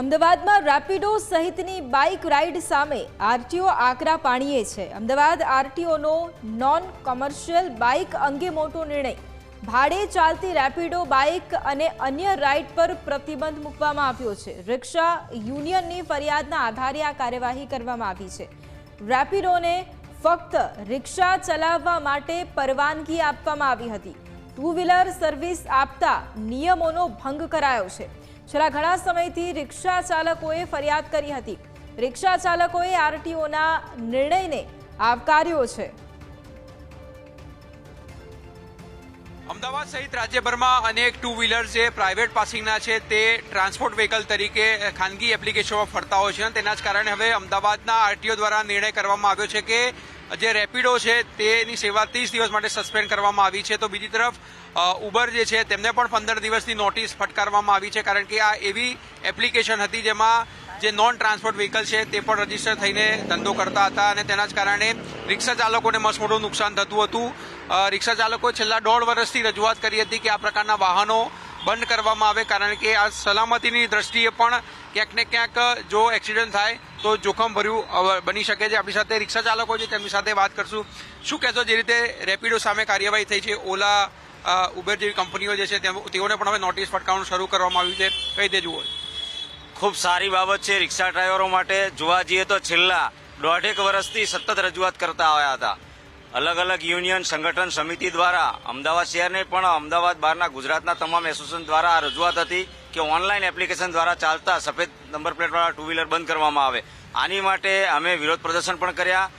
અમદાવાદમાં રેપિડો સહિતની bike ride સામે આરટીઓ આકરા પાણીએ છે। અમદાવાદ આરટીઓનો નોન કોમર્શિયલ બાઇક અંગે મોટો નિર્ણય। ભાડે ચાલતી રેપિડો બાઇક અને અન્ય રાઇડ પર પ્રતિબંધ મૂકવામાં આવ્યો છે। રિક્ષા યુનિયનની ફરિયાદના આધારે આ કાર્યવાહી કરવામાં આવી છે। રેપિડોને ફક્ત રિક્ષા ચલાવવા માટે પરવાનગી આપવામાં આવી હતી। ટુ વ્હીલર સર્વિસ આપતા નિયમોનો ભંગ કરાયો છે। છેલ્લા ઘણા સમયથી રિક્ષા ચાલકોએ ફરિયાદ કરી હતી। રિક્ષા ચાલકોએ આરટીઓના નિર્ણયને આવકાર્યો છે। અમદાવાદ સહિત રાજ્યભરમાં અનેક ટુ વ્હીલર જે પ્રાઇવેટ પાસિંગના છે તે ટ્રાન્સપોર્ટ વ્હીકલ તરીકે ખાનગી એપ્લિકેશનમાં ફરતા હોય છે। તેના જ કારણે હવે અમદાવાદના આરટીઓ દ્વારા નિર્ણય કરવામાં આવ્યો છે કે જે રેપિડો છે તેની સેવા 30 દિવસ માટે સસ્પેન્ડ કરવામાં આવી છે। તો બીજી તરફ ઉબર જે છે તેમને પણ 15 દિવસની નોટિસ ફટકારવામાં આવી છે, કારણ કે આ એવી એપ્લિકેશન હતી જેમાં જે નોન ટ્રાન્સપોર્ટ વ્હીકલ છે તે પણ રજીસ્ટર થઈને ધંધો કરતા હતા અને તેના જ કારણે રિક્ષા ચાલકોને મસમોટું નુકસાન થતું હતું। રિક્ષા ચાલકોએ છેલ્લા 1.5 વર્ષથી રજૂઆત કરી હતી કે આ પ્રકારના વાહનો બંધ કરવામાં આવે, કારણ કે આ સલામતીની દ્રષ્ટિએ પણ ક્યાંક ને ક્યાંક જો એક્સિડન્ટ થાય તો જોખમ ભર્યું બની શકે છે। આપણી સાથે રિક્ષા ચાલકો છે, તેમની સાથે વાત કરશું। શું કહેશો, જે રીતે રેપિડો સામે કાર્યવાહી થઈ છે, ઓલા ઉબર જેવી કંપનીઓ જે છે તેઓને પણ હવે નોટિસ ફટકારવાનું શરૂ કરવામાં આવ્યું છે, કઈ રીતે જુઓ? ખૂબ સારી બાબત છે રિક્ષા ડ્રાઈવરો માટે। જોવા જઈએ તો છેલ્લા 1.5 વર્ષથી સતત રજૂઆત કરતા આવ્યા હતા। અલગ અલગ યુનિયન સંગઠન સમિતિ દ્વારા અમદાવાદ શહેરને પણ અમદાવાદ બહારના ગુજરાતના તમામ એસોસિએશન દ્વારા આ રજૂઆત હતી કે ઓનલાઈન એપ્લિકેશન દ્વારા ચાલતા સફેદ નંબર પ્લેટવાળા ટુ વ્હીલર બંધ કરવામાં આવે। આની માટે અમે વિરોધ પ્રદર્શન પણ કર્યા,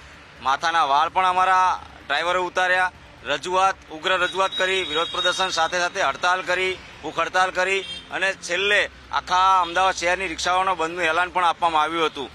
માથાના વાળ પણ અમારા ડ્રાઈવરે ઉતાર્યા, ઉગ્ર રજૂઆત કરી, વિરોધ પ્રદર્શન સાથે સાથે હડતાલ કરી, ભૂખ હડતાલ કરી અને છેલ્લે આખા અમદાવાદ શહેરની રિક્ષાઓનો બંધનું એલાન પણ આપવામાં આવ્યું હતું।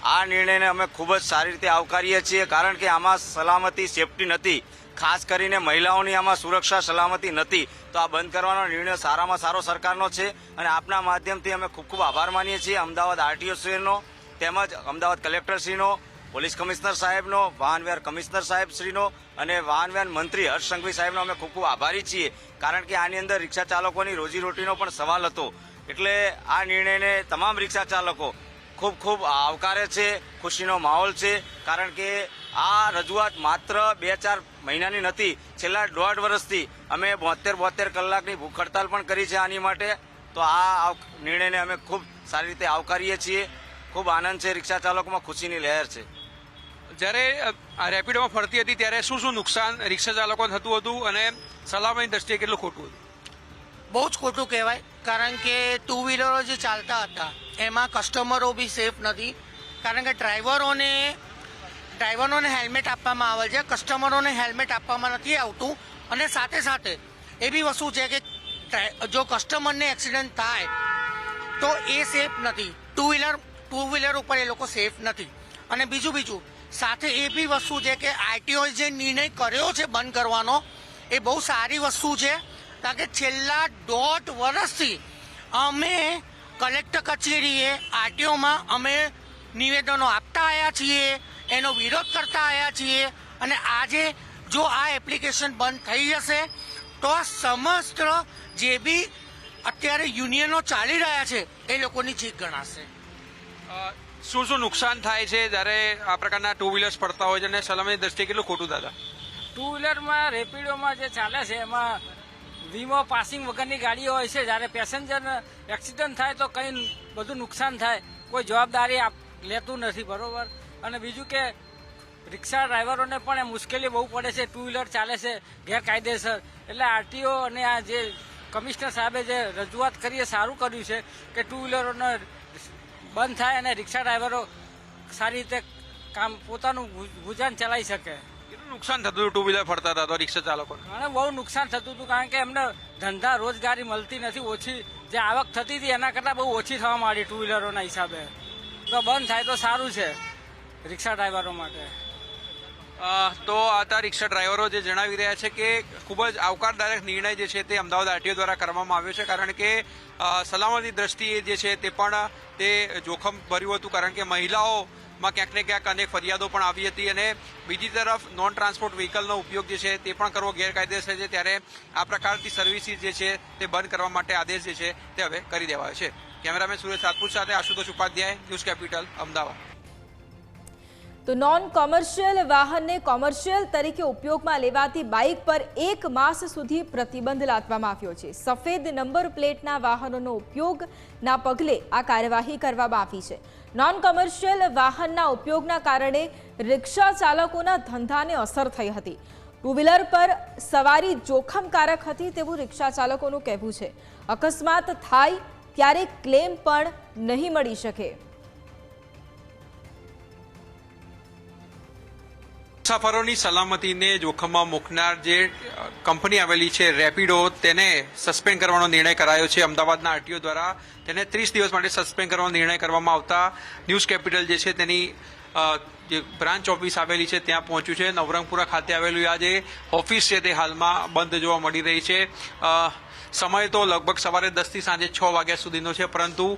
આ નિર્ણયને અમે ખૂબ જ સારી રીતે આવકારીએ છીએ, કારણ કે આમાં સલામતી સેફટી નથી, ખાસ કરીને મહિલાઓની આમાં સુરક્ષા સલામતી નથી। તો આ બંધ કરવાનો નિર્ણય સારામાં સારો સરકારનો છે અને આપના માધ્યમથી અમે ખૂબ ખૂબ આભાર માનીએ છીએ અમદાવાદ આરટીઓ શ્રીનો, તેમજ અમદાવાદ કલેક્ટરશ્રીનો, પોલીસ કમિશનર સાહેબનો, વાહન વ્યવહાર કમિશનર સાહેબ શ્રીનો અને વાહન વ્યવહાર મંત્રી હર્ષ સંઘવી સાહેબનો અમે ખૂબ ખૂબ આભારી છીએ, કારણ કે આની અંદર રિક્ષા ચાલકોની રોજીરોટીનો પણ સવાલ હતો। એટલે આ નિર્ણયને તમામ રિક્ષા ચાલકો ખૂબ ખૂબ આવકારે છે, ખુશીનો માહોલ છે, કારણ કે આ રજૂઆત માત્ર 2-4 મહિનાની નથી, છેલ્લા 1.5 વર્ષથી અમે 72 કલાકની ભૂખ હડતાલ પણ કરી છે આની માટે। તો આ નિર્ણયને અમે ખૂબ સારી રીતે આવકારીએ છીએ। ખૂબ આનંદ છે, રિક્ષા ચાલકોમાં ખુશીની લહેર છે। જ્યારે આ રેપિડોમાં ફરતી હતી ત્યારે શું શું નુકસાન રિક્ષા ચાલકોને થતું હતું અને સલામતીની દ્રષ્ટિએ કેટલું ખોટું હતું? બહુ જ ખોટું કહેવાય, કારણ કે ટુ વ્હીલરો જે ચાલતા હતા એમાં કસ્ટમરો બી સેફ નથી, કારણ કે ડ્રાઈવરોને હેલ્મેટ આપવામાં આવે છે, કસ્ટમરોને હેલ્મેટ આપવામાં નથી આવતું। અને સાથે સાથે એ બી વસ્તુ છે કે જો કસ્ટમરને એક્સિડન્ટ થાય તો એ સેફ નથી, ટુ વ્હીલર ઉપર એ લોકો સેફ નથી। અને બીજું સાથે એ બી વસ્તુ છે કે આરટીઓએ જે નિર્ણય કર્યો છે બંધ કરવાનો એ બહુ સારી વસ્તુ છે, કારણ કે છેલ્લા 1.5 વર્ષથી અમે કલેક્ટર કચેરીએ આરટીઓમાં અમે નિવેદનો આપતા આવ્યા છીએ, એનો વિરોધ કરતા આવ્યા છીએ અને આજે જો આ એપ્લિકેશન બંધ થઈ જશે તો સમસ્ત જે બી અત્યારે યુનિયનો ચાલી રહ્યા છે એ લોકોની જીત ગણાશે। શું શું નુકસાન થાય છે જ્યારે આ પ્રકારના ટુ વ્હીલર્સ પડતા હોય છે અને સલામતી દ્રષ્ટિએ કેટલું ખોટું દાદા? ટુ વ્હીલરમાં રેપિડોમાં જે ચાલે છે એમાં વીમો પાસિંગ વગરની ગાડીઓ હોય છે, જ્યારે પેસેન્જર એક્સિડન્ટ થાય તો કંઈ બધું નુકસાન થાય, કોઈ જવાબદારી લેતું નથી, બરોબર। અને બીજું કે રિક્ષા ડ્રાઈવરોને પણ મુશ્કેલી બહુ પડે છે, ટુ વ્હીલર ચાલે છે ગેરકાયદેસર। એટલે આરટીઓ અને આ જે કમિશનર સાહેબે જે રજૂઆત કરી એ સારું કર્યું છે કે ટુ વ્હીલરોને બંધ થાય અને રિક્ષા ડ્રાઈવરો સારી રીતે પોતાનું ગુજરાન ચલાવી શકે। કેટલું નુકસાન થતું હતું ટુ વ્હીલર ફરતા હતા તો રિક્ષા ચાલકોને? અને બહુ નુકસાન થતું હતું, કારણ કે એમને ધંધા રોજગારી મળતી નથી, ઓછી જે આવક થતી હતી એના કરતાં બહુ ઓછી થવા માંડી ટુ વ્હીલરોના હિસાબે। તો બંધ થાય તો સારું છે રિક્ષા ડ્રાઈવરો માટે। તો આ રિક્ષા ડ્રાઈવરો જે જણાવી રહ્યા છે કે ખૂબ જ આવકારદાયક નિર્ણય જે છે તે અમદાવાદ આરટીઓ દ્વારા કરવામાં આવ્યો છે, કારણ કે સલામતી દ્રષ્ટિએ જે છે તે પણ તે જોખમ ભર્યું હતું, કારણ કે મહિલાઓમાં ક્યાંક ને ક્યાંક અનેક ફરિયાદો પણ આવી હતી અને બીજી તરફ નોન ટ્રાન્સપોર્ટ વ્હીકલનો ઉપયોગ જે છે તે પણ કરવો ગેરકાયદેસર છે। ત્યારે આ પ્રકારની સર્વિસીસ જે છે તે બંધ કરવા માટે આદેશ જે છે તે હવે કરી દેવાયો છે। કેમેરામેન સુરેશ રાજપૂત સાથે આશુતોષ ઉપાધ્યાય, ન્યૂઝ કેપિટલ, અમદાવાદ. તો નોન કોમર્શિયલ વાહનને કોમર્શિયલ તરીકે ઉપયોગમાં લેવાતી બાઇક પર 1 માસ સુધી પ્રતિબંધ લાદવામાં આવ્યો છે. સફેદ નંબર પ્લેટના વાહનોનો ઉપયોગના પગલે આ કાર્યવાહી કરવામાં આવી છે. નોન કોમર્શિયલ વાહનના ઉપયોગના કારણે રિક્ષા ચાલકોના ધંધાને અસર થઈ હતી. ટુ વ્હીલર પર સવારી જોખમકારક હતી તેવું રિક્ષા ચાલકોનું કહેવું છે. અકસ્માત થાય ત્યારે ક્લેમ પણ નહીં મળી શકે. મુસાફરોની સલામતીને જોખમમાં મૂકનાર જે કંપની આવેલી છે રેપિડો, તેને સસ્પેન્ડ કરવાનો નિર્ણય કરાયો છે. અમદાવાદના આરટીઓ દ્વારા તેને 30 દિવસ માટે સસ્પેન્ડ કરવાનો નિર્ણય કરવામાં આવતા ન્યૂઝ કેપિટલ જે છે તેની જે બ્રાન્ચ ઓફિસ આવેલી છે ત્યાં પહોંચ્યું છે. નવરંગપુરા ખાતે આવેલું આ જે ઓફિસ છે તે હાલમાં બંધ જોવા મળી રહી છે. સમય તો લગભગ સવારે 10 થી સાંજે 6 વાગ્યા સુધીનો છે, પરંતુ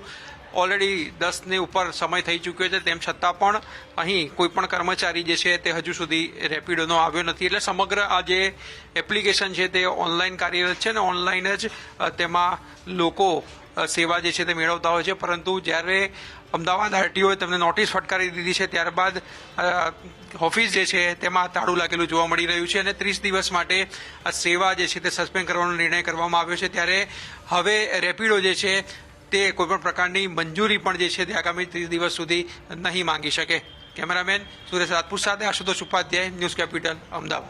ઓલરેડી 10 ની ઉપર સમય થઈ ચૂક્યો છે. તેમ છતાં પણ અહીં કોઈ પણ કર્મચારી જે છે તે હજુ સુધી રેપિડોનો આવ્યો નથી. એટલે સમગ્ર આ જે એપ્લિકેશન છે તે ઓનલાઈન કાર્યરત છે ને ઓનલાઈન જ તેમાં લોકો સેવા જે છે તે મેળવતા હોય છે. પરંતુ જ્યારે અમદાવાદ આરટીઓએ તેમને નોટિસ ફટકારી દીધી છે ત્યારબાદ ઓફિસ જે છે તેમાં તાળું લાગેલું જોવા મળી રહ્યું છે અને 30 દિવસ માટે આ સેવા જે છે તે સસ્પેન્ડ કરવાનો નિર્ણય કરવામાં આવ્યો છે. ત્યારે હવે રેપિડો જે છે તે કોઈપણ પ્રકારની મંજૂરી પણ જે છે તે આગામી 30 દિવસ સુધી નહીં માંગી શકે. કેમેરામેન સુરેશ રાજપૂત સાથે આશુતોષ ઉપાધ્યાય, ન્યૂઝ કેપિટલ, અમદાવાદ.